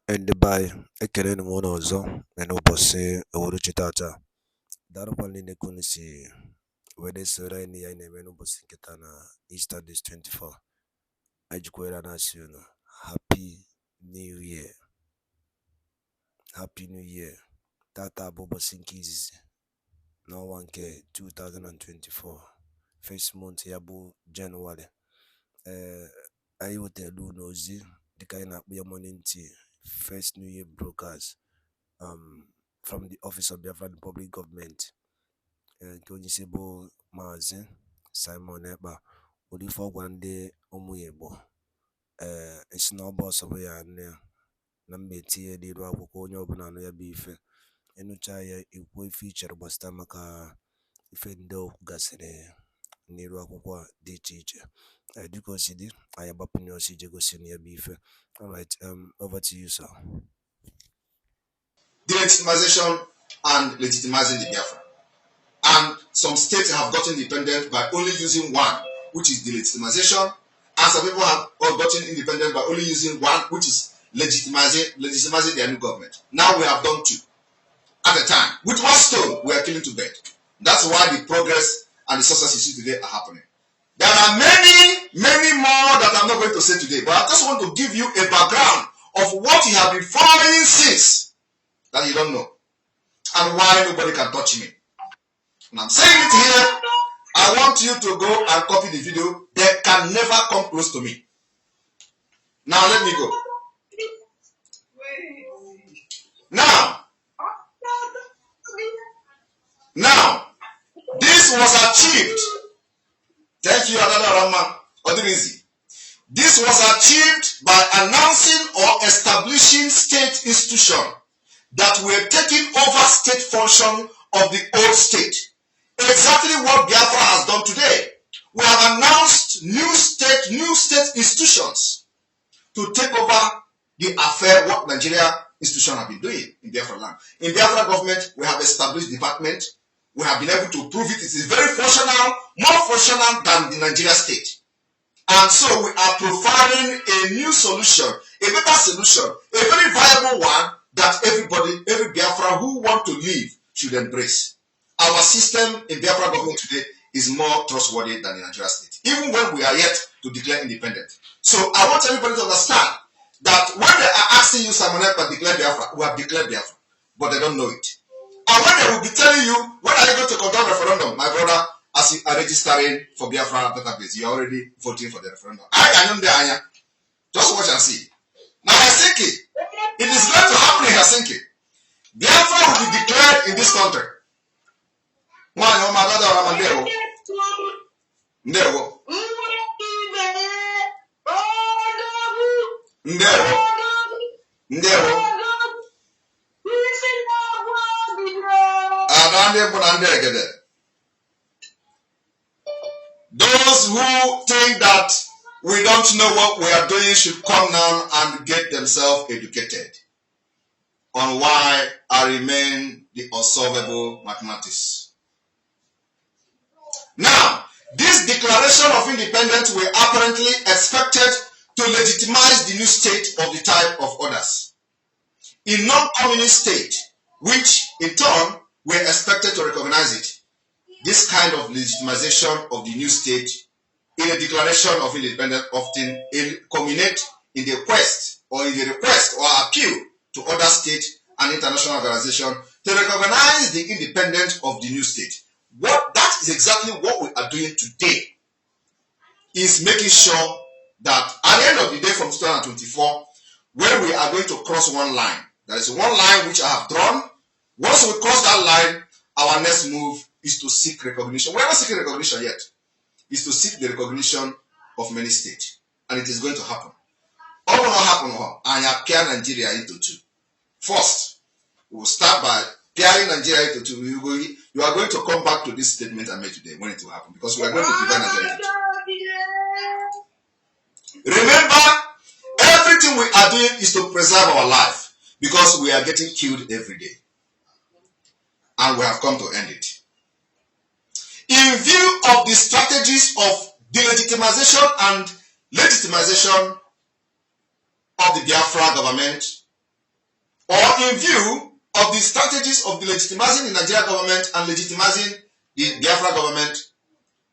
And by ekele m unu ọzọ n'ụbọchị uhuruchi tata. Daalụkwa niile ka unu si were soro anyị n'ihe anyị na-eme n'ụbọchị nke taa na Easter Days 24. Anyị jikwara na-asị unu Happy New Year. Happy New Year. Tata bụ ụbọchị nke izizi n'ọnwa nke 2024. First month ya bụ Jenụwarị. Anyị wetara unu ozi dịka anyị na-akpọ ya morning tea. First New Year broadcast from the Office of BIAFRA Public Government. Nke onye isi bụ Maazị Simon Ekpa ụdị ife ọgwa ndị ụmụ Igbo esi na ọba ọsọ bụ ya na mba etinye n'iru akwụkwọ onye ọbụla anụ ya bụ ife ịnụcha ya ikwu ife ichere gbasịta maka ife ndị okwu gasịrị n'iru akwụkwọ dị iche iche. Dịka o si dị anyị agbapụnye ọsọ ije gosi na ya bụ ife. All right, over to you, sir. Delegitimization and legitimizing the Biafra. And some states have gotten independent by only using one, which is delegitimization, and some people have gotten independent by only using one, which is legitimizing their new government. Now we have done two at a time. With one stone, we are killing two birds. That's why the progress and the success you see today are happening. There are many more that I'm not going to say today, but I just want to give you a background of what you have been following since that you don't know, and why nobody can touch me. And I'm saying it here. I want you to go and copy the video. They can never come close to me. Now let me go. Now, this was achieved. Thank you, Adada Odirizi. This was achieved by announcing or establishing state institutions that were taking over state function of the old state. Exactly what Biafra has done today. We have announced new state institutions to take over the affair what Nigeria institutions have been doing in Biafra land. In Biafra government, we have established department. We have been able to prove it. It is very functional, more functional than the Nigeria state. And so we are providing a new solution, a better solution, a very viable one that every Biafra who want to live should embrace. Our system in Biafra government today is more trustworthy than the Nigeria state, even when we are yet to declare independent. So I want everybody to understand that when they are asking you, Simon Ekpa, declare Biafra, we have declared Biafra, but they don't know it. And when they will be telling you, when are you going to conduct referendum, my brother, as you are registering for Biafra database, you are already voting for the referendum. Just watch and see. Now, Helsinki, it is going to happen in Helsinki. Biafra will be declared in this country. Those who think that we don't know what we are doing should come now and get themselves educated on why I remain the unsolvable mathematics. Now, this declaration of independence were apparently expected to legitimize the new state of the type of others. In non-communist state, which in turn were expected to recognize it. This kind of legitimization of the new state in a declaration of independence often culminate in the request or appeal to other states and international organizations to recognize the independence of the new state. That is exactly what we are doing today, is making sure that at the end of the day from 2024, when we are going to cross one line, there is one line which I have drawn. Once we cross that line, our next move is to seek recognition. We are not seeking recognition yet. It's to seek the recognition of many states. And it is going to happen. All will not happen. And I pair Nigeria into two. First, we will start by pairing Nigeria into two. You are going to come back to this statement I made today when it will happen. Because we are going to divide Nigeria into two. Remember, everything we are doing is to preserve our life. Because we are getting killed every day. And we have come to end it. In view of the strategies of delegitimization and legitimization of the Biafra government, or in view of the strategies of the legitimizing the Nigeria government and legitimizing the Biafra government,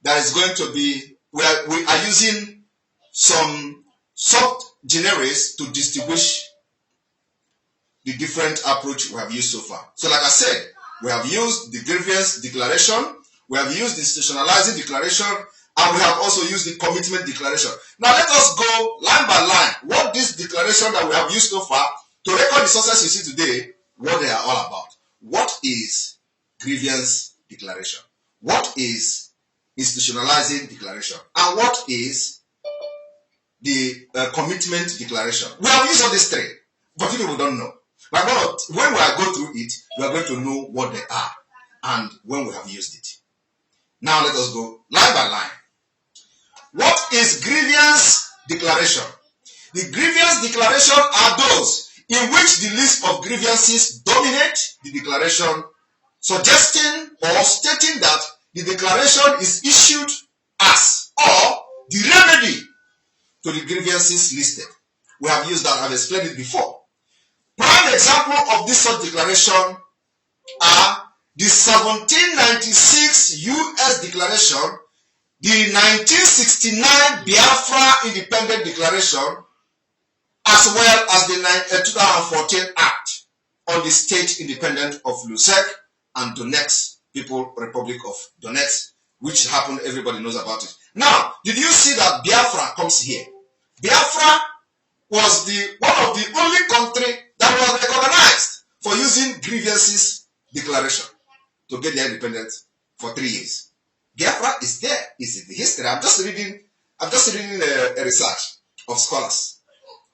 there is going to be, we are using some sub-genres to distinguish the different approach we have used so far. So like I said, we have used the Grievance declaration, we have used the Institutionalizing declaration, and we have also used the Commitment declaration. Now let us go line by line, what this declaration that we have used so far, to record the success you see today, what they are all about. What is Grievance declaration? What is Institutionalizing declaration? And what is the Commitment declaration? We have used all these three, but people don't know. But when we go through it, we are going to know what they are and when we have used it. Now let us go line by line. What is Grievance declaration? The Grievance declaration are those in which the list of grievances dominate the declaration, suggesting or stating that the declaration is issued as or the remedy to the grievances listed. We have used that, I've explained it before. Prime example of this such declaration are the 1796 U.S. Declaration, the 1969 Biafra Independent Declaration, as well as the 2014 Act on the State Independence of Lusac and Donetsk, People Republic of Donetsk, which happened, everybody knows about it. Now, did you see that Biafra comes here? Biafra was one of the only country that was recognized for using grievances declaration to get their independence for 3 years. Biafra is there. Is in the history. I'm just reading a research of scholars.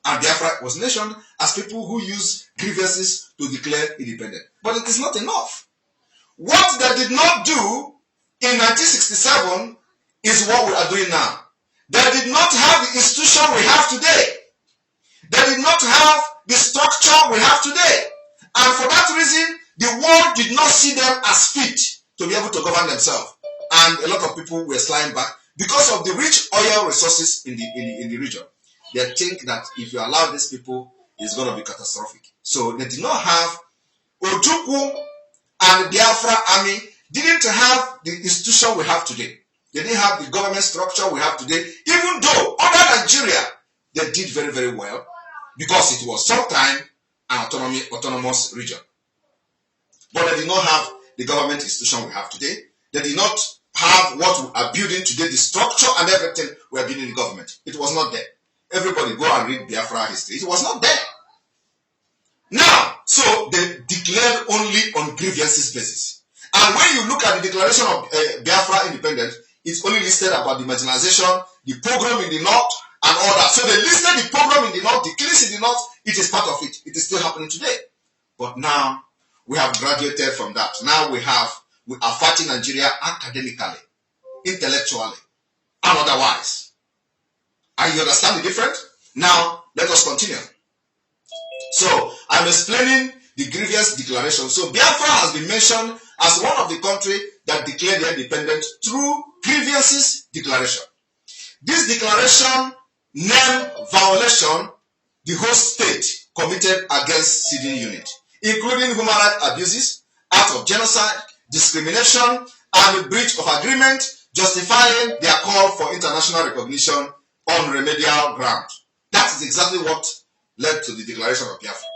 And Biafra was mentioned as people who use grievances to declare independence. But it is not enough. What they did not do in 1967 is what we are doing now. They did not have the institution we have today. They did not have the structure we have today. And for that reason, the world did not see them as fit to be able to govern themselves. And a lot of people were sliding back because of the rich oil resources in the region. They think that if you allow these people, it's going to be catastrophic. So they did not have Ojukwu and the Biafra army didn't have the institution we have today. They didn't have the government structure we have today, even though under Nigeria, they did very, very well because it was sometime an autonomous region. But they did not have the government institution we have today. They did not have what we are building today, the structure and everything we are building in the government. It was not there. Everybody go and read Biafra history. It was not there. Now, so they declared only on grievances basis. And when you look at the declaration of Biafra independence, it's only listed about the marginalization, the pogrom in the north, and all that. So they listed the pogrom in the north, the killings in the north. It is part of it. It is still happening today. But now, we have graduated from that. Now we are fighting Nigeria academically, intellectually, and otherwise. And you understand the difference? Now, let us continue. So, I'm explaining the Grievance declaration. So, Biafra has been mentioned as one of the countries that declared their independence through Grievances declaration. This declaration named violation the whole state committed against civil unit, including human rights abuses, acts of genocide, discrimination, and the breach of agreement, justifying their call for international recognition on remedial ground. That is exactly what led to the declaration of Biafra.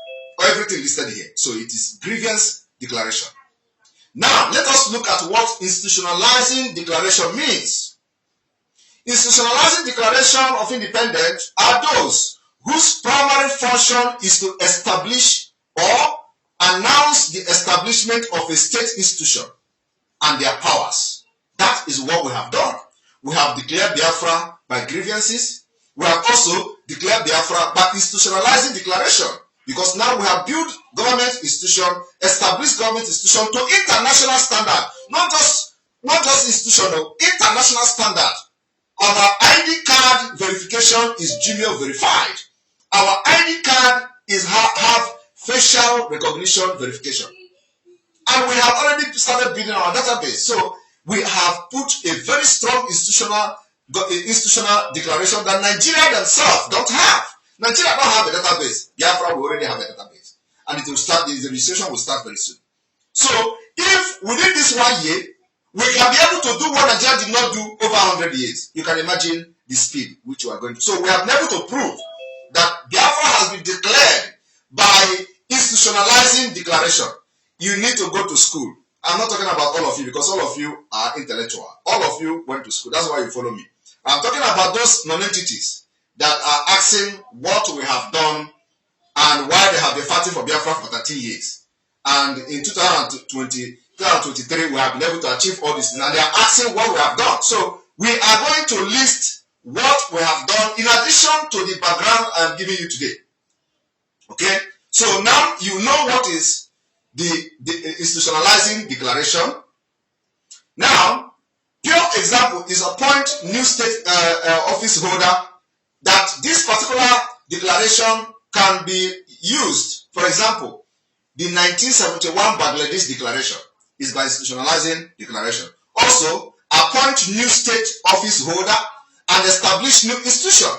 Everything listed here. So it is Grievance declaration. Now, let us look at what institutionalizing declaration means. Institutionalizing declaration of independence are those whose primary function is to establish or announce the establishment of a state institution and their powers. That is what we have done. We have declared Biafra by grievances. We have also declared Biafra by institutionalizing declaration, because now we have built government institution, established government institution to international standard, not just institutional, international standard. Our ID card verification is Gmail verified. Our ID card is have facial recognition verification, and we have already started building our database. So we have put a very strong institutional declaration that Nigeria themselves don't have. Nigeria don't have a database. Biafra will already have a database. and it will start. The registration will start very soon. So if within this 1 year we can be able to do what Nigeria did not do over 100 years, you can imagine the speed which we are going to. So we have been able to prove that Biafra has been declared by institutionalizing declaration. You need to go to school. I'm not talking about all of you because all of you are intellectual. All of you went to school. That's why you follow me. I'm talking about those non-entities that are asking what we have done and why they have been fighting for Biafra for 13 years. And in 2023, we have been able to achieve all this. And they are asking what we have done. So we are going to list what we have done in addition to the background I'm giving you today. Okay? So now you know what is the institutionalizing declaration. Now, pure example is appoint new state office holder that this particular declaration can be used. For example, the 1971 Bangladesh declaration is by institutionalizing declaration. Also, appoint new state office holder and establish new institution.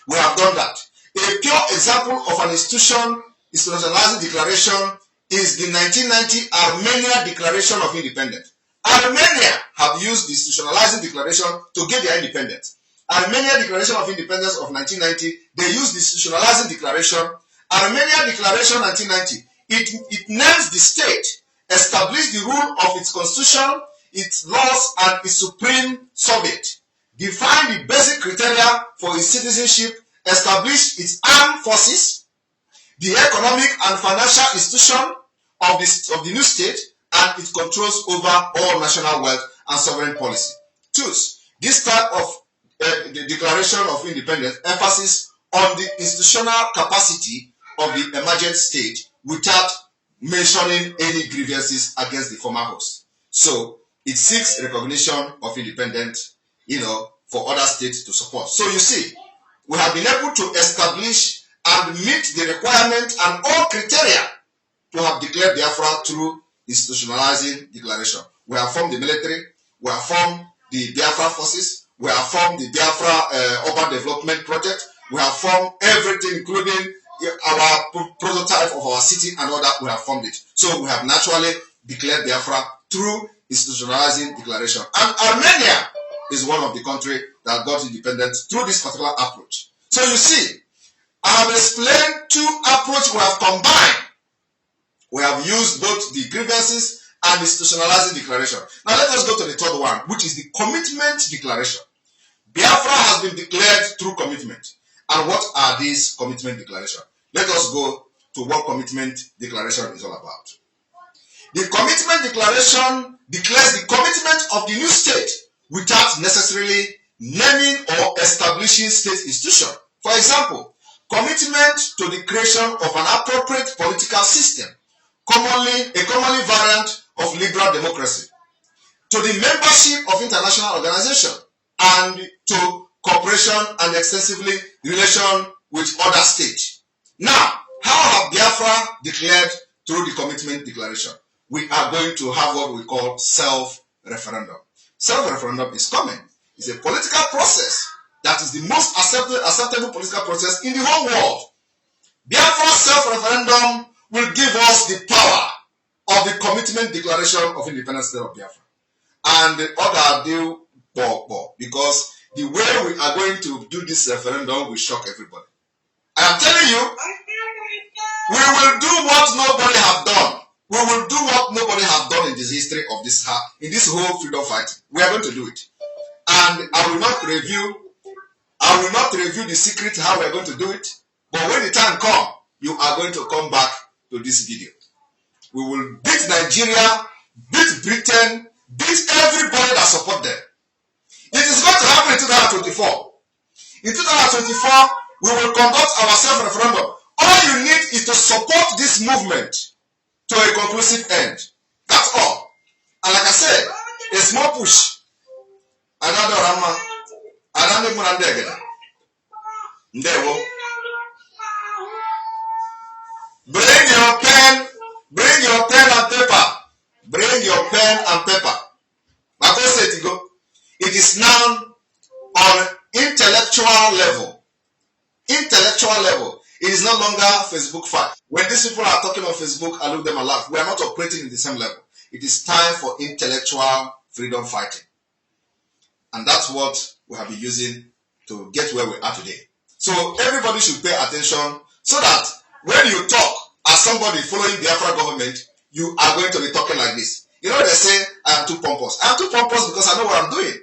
We have done that. A pure example of an institutionalizing declaration is the 1990 Armenia Declaration of Independence. Armenia have used the institutionalizing declaration to get their independence. Armenia Declaration of Independence of 1990, they used the institutionalizing declaration. Armenia Declaration 1990, it names the state, established the rule of its constitution, its laws, and its supreme sovereign, define the basic criteria for its citizenship, establish its armed forces, the economic and financial institution of the new state, and it controls over all national wealth and sovereign policy. Two, this type of the Declaration of Independence emphasis on the institutional capacity of the emergent state without mentioning any grievances against the former host. So it seeks recognition of independence, for other states to support. So you see, we have been able to establish and meet the requirement and all criteria to have declared Biafra through institutionalizing declaration. We have formed the military, we have formed the Biafra forces, we have formed the Biafra urban development project, we have formed everything, including our prototype of our city and all that. We have formed it. So we have naturally declared Biafra through institutionalizing declaration. And Armenia is one of the countries that got independence through this particular approach. So you see, I have explained two approaches we have combined. We have used both the grievances and institutionalizing declaration. Now let us go to the third one, which is the commitment declaration. Biafra has been declared through commitment. And what are these commitment declarations? Let us go to what commitment declaration is all about. The commitment declaration declares the commitment of the new state without necessarily naming or establishing state institution. For example, commitment to the creation of an appropriate political system, a commonly variant of liberal democracy, to the membership of international organizations, and to cooperation and extensively relation with other states. Now, how have Biafra declared through the commitment declaration? We are going to have what we call self-referendum. Self-referendum is coming. It's a political process that is the most acceptable political process in the whole world. Biafra self-referendum will give us the power of the commitment declaration of independence state of Biafra. And the other do because the way we are going to do this referendum will shock everybody. I am telling you, we will do what nobody have done. We will do what nobody have done in this history of this whole freedom fight. We are going to do it. And I will not review the secret how we are going to do it. But when the time comes, you are going to come back to this video. We will beat Nigeria, beat Britain, beat everybody that support them. It is going to happen in 2024. In 2024, we will conduct our self-referendum. All you need is to support this movement to a conclusive end. That's all. And like I said, a small push. Another Rama. Another Murandegeda. Ndewo. Bring your pen and paper. Bring your pen and paper. It is now on intellectual level. Intellectual level. It is no longer Facebook fight. When these people are talking on Facebook, I look them and laugh. We are not operating in the same level. It is time for intellectual freedom fighting. And that's what we have been using to get where we are today. So everybody should pay attention so that when you talk as somebody following the Biafra government, you are going to be talking like this. You know, they say I am too pompous. I am too pompous because I know what I'm doing.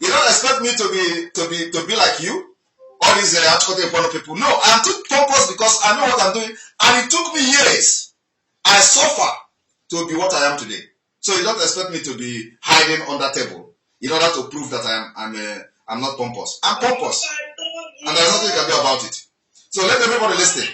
You don't expect me to be like you. All these important people. No, I'm too pompous because I know what I'm doing, and it took me years. I suffer to be what I am today. So you don't expect me to be hiding under table in order to prove that I'm not pompous. I'm pompous, and there's nothing you can do about it. So let everybody listen.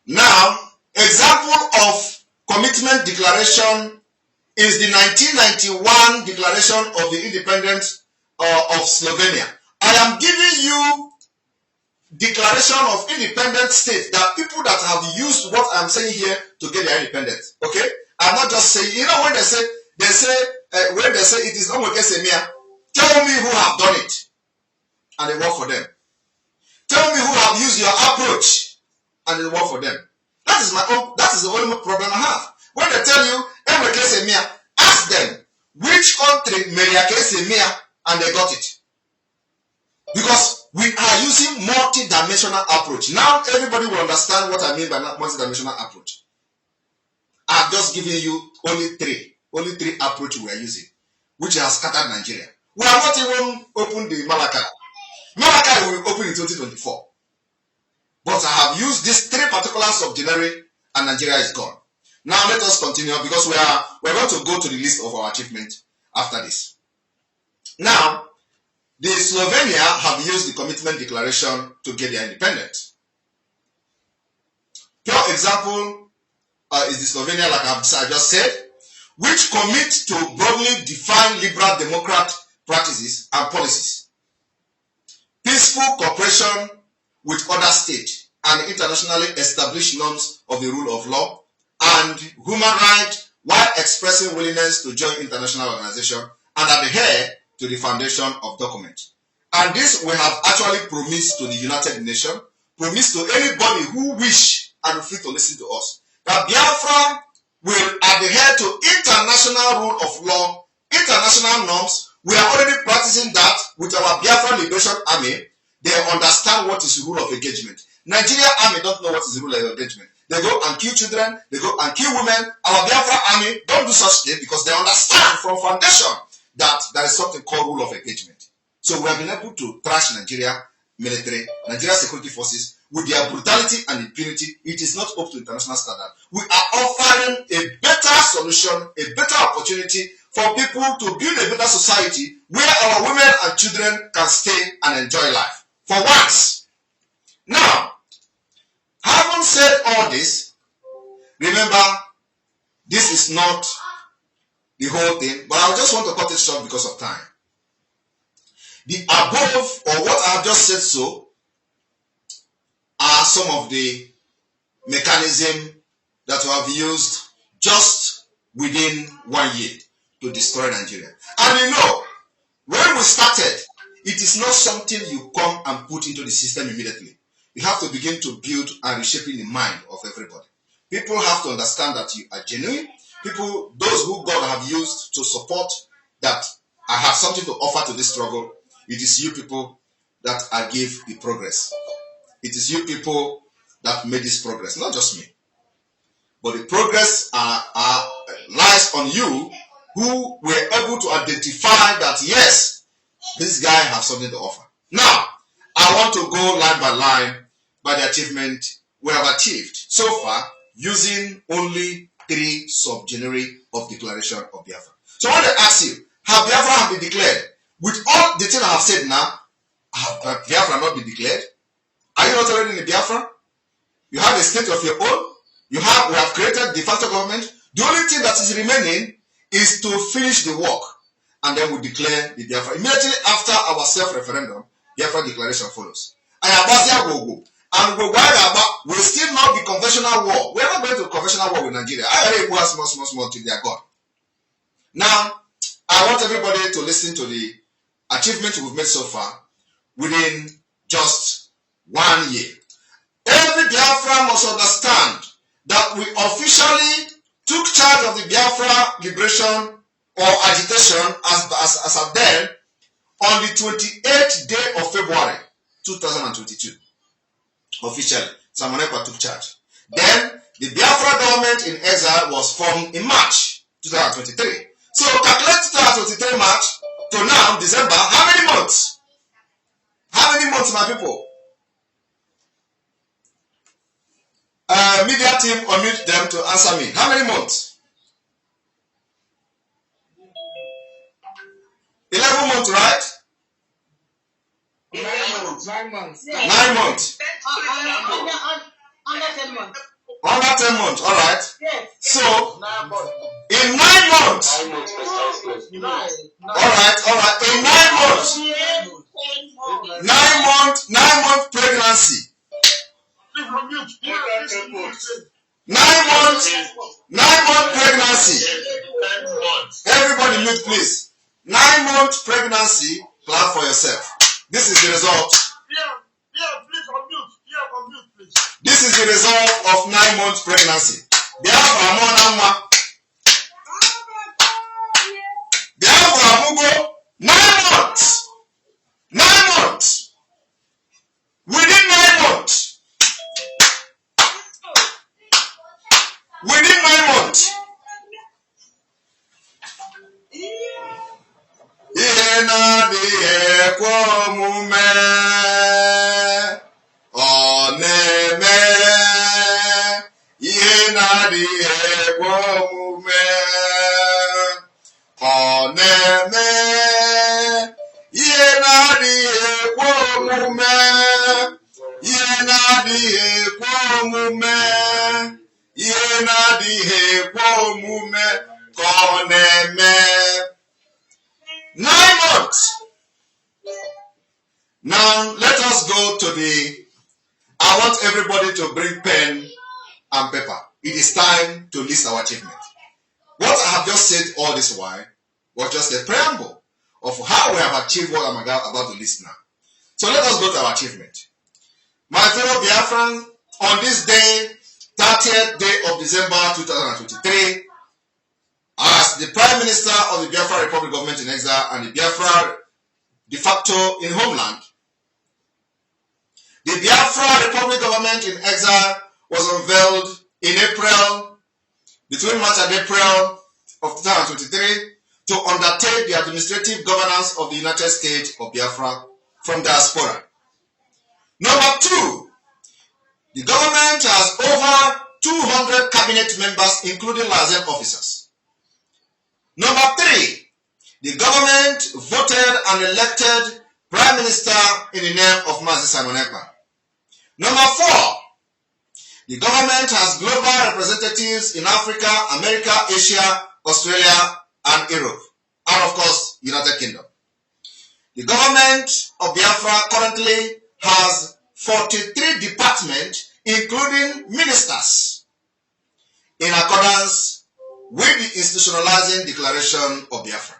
Now, example of commitment declaration is the 1991 declaration of the independence of Slovenia. I am giving you declaration of independent state that people that have used what I'm saying here to get their independence. Okay, I'm not just saying. You know when they say it is not Semia. Tell me who have done it, and it work for them. Tell me who have used your approach, and it work for them. That is the only problem I have. When they tell you Semia, ask them which country Semia, and they got it. Because we are using multi-dimensional approach. Now everybody will understand what I mean by multi-dimensional approach. I've just given you only three approaches we are using, which has scattered Nigeria. We have not even opened the Malacca. Malacca will open in 2024. But I have used these three particulars of January, and Nigeria is gone. Now let us continue because we're going to go to the list of our achievements after this. Now, the Slovenia have used the commitment declaration to get their independence. Pure example is the Slovenia, like I just said, which commit to broadly define liberal democrat practices and policies, peaceful cooperation with other states, and internationally established norms of the rule of law, and human rights, while expressing willingness to join international organizations and adhere to the foundation of documents. And this we have actually promised to the United Nations, promised to anybody who wish and free to listen to us, that Biafra will adhere to international rule of law, international norms. We are already practicing that with our Biafra Liberation Army. They understand what is rule of engagement. Nigeria Army don't know what is rule of engagement. They go and kill children, they go and kill women. Our Biafra Army don't do such thing because they understand from foundation that there is something called rule of engagement. So we have been able to trash Nigeria military, Nigeria security forces with their brutality and impunity. It is not up to international standard. We are offering a better solution, a better opportunity for people to build a better society where our women and children can stay and enjoy life. For once. Now, having said all this, remember, this is not the whole thing, but I just want to cut it short because of time. The above, or what I have just said so, are some of the mechanisms that we have used just within 1 year to destroy Nigeria. And you know, when we started, it is not something you come and put into the system immediately. You have to begin to build and reshape the mind of everybody. People have to understand that you are genuine. People, those who God have used to support that I have something to offer to this struggle, it is you people that I give the progress. It is you people that made this progress, not just me. But the progress lies on you who were able to identify that, yes, this guy has something to offer. Now, I want to go line by line by the achievement we have achieved so far using only 3 sub-genera of declaration of Biafra. So I want to ask you, have Biafra been declared? With all the things I have said now, have Biafra not been declared? Are you not already in Biafra? You have a state of your own. We have created de facto government. The only thing that is remaining is to finish the work, and then we declare the Biafra. Immediately after our self-referendum, Biafra declaration follows. and will still not be conventional war. We're not going to conventional war with Nigeria. I already was small to their God. Now, I want everybody to listen to the achievement we've made so far within just 1 year. Every Biafra must understand that we officially took charge of the Biafra liberation or agitation as of then on the 28th day of February 2022. Officially, Samonekwa took charge. Then the Biafra government in exile was formed in March 2023. So calculate 2023 March to now December. How many months? How many months, my people? Media team, unmute them to answer me. How many months? 11 months, right? 9 months. 9 months. Under 10 months. Under 10 months, all right. Yes. So, in 9 months. All right. In 9 months. 9 month pregnancy. 9 month pregnancy. Everybody mute, please. 9 month pregnancy. Clap for yourself. This is the result. This is the result of 9 months pregnancy. Biafra 9 months. 9 months. Within 9 months. Within 9 months. Ihe na-adịghị ekwe omume ọ na-eme. Ihe na-adịghị ekwe omume ọ na-eme. Ihe na-adịghị ekwe omume. Ihe na-adịghị ekwe omume. Ihe na-adịghị ekwe omume ka ọ na-eme. 9 months. Now let us go to I want everybody to bring pen and paper. It is time to list our achievement. What I have just said all this while was just a preamble of how we have achieved what I'm about to list now. So let us go to our achievement. My fellow Biafran, on this day, 30th day of December 2023, as the Prime Minister of the Biafra Republic Government in Exile and the Biafra de facto in homeland, the Biafra Republic Government in Exile was unveiled in April, between March and April of 2023, to undertake the administrative governance of the United States of Biafra from diaspora. Number 2, the government has over 200 cabinet members, including liaison officers. Number 3, the government voted and elected Prime Minister in the name of Mazi Simon Ekpa. Number 4, the government has global representatives in Africa, America, Asia, Australia, and Europe, and of course, United Kingdom. The government of Biafra currently has 43 departments, including ministers, in accordance with the Institutionalizing Declaration of Biafra.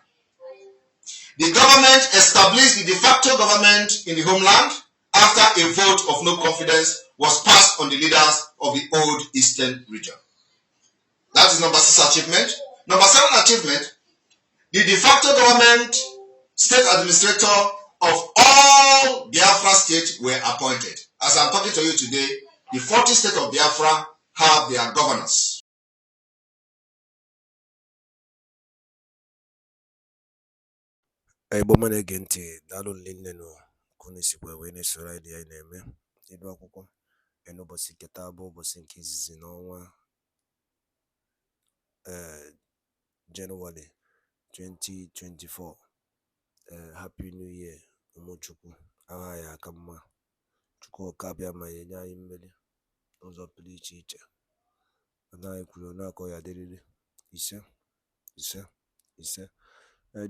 The government established the de facto government in the homeland after a vote of no confidence was passed on the leaders of the old Eastern region. That is number 6 achievement. Number 7 achievement, the de facto government, state administrator of all Biafra states were appointed. As I'm talking to you today, the 40 states of Biafra have their governors. Igbo na-ege ntị daalụ nne nụ kunu sikwa wee na-esoro anyị ya na-eme ịdụ akwụkwọ n'ụbọchị nke taa bụ ụbọchị nke izizi n'ọnwa Jenụwarị 2024. Happy New Year ụmụchukwu, aha ya aka mma, chukwu ọka bịa ma ya nye anyị mmeri n'ụzọ pụrụ iche. Anyị kwuru n'aka ya dịrịrị ise.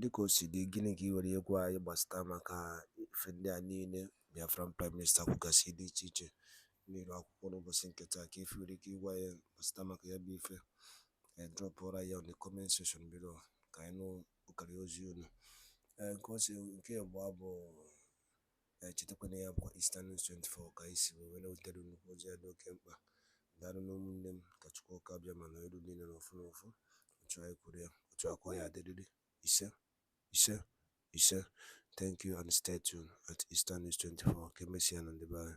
Dịka o si dị, gịnị ka ị nwere ekwu anyị gbasata maka ife ndị a niile Biafran Prime Minister kwugasị dị iche n'iru akwụkwọ n'ụbọchị nke taa ka ife nwere ike ịgwa ya gbasịta maka ya bụ ife drop ọra ya on the comment section below ka anyị nụ ụkara ozi unu. Nke abụọ bụ chetakwana ya bụkwa Eastern News 24 ka anyị si wee na-ewutere nnukwu ozi ya dị oke mkpa. Daalụ n'ụmụnne m, ka Chukwu ụka bịa ma na elu niile n'ofu n'ofu, otu anyị kwuru ya, otu akwa ya adịrịrị. Ise. Thank you and stay tuned at Eastern News 24. Ka emesịa na ndị be anyị.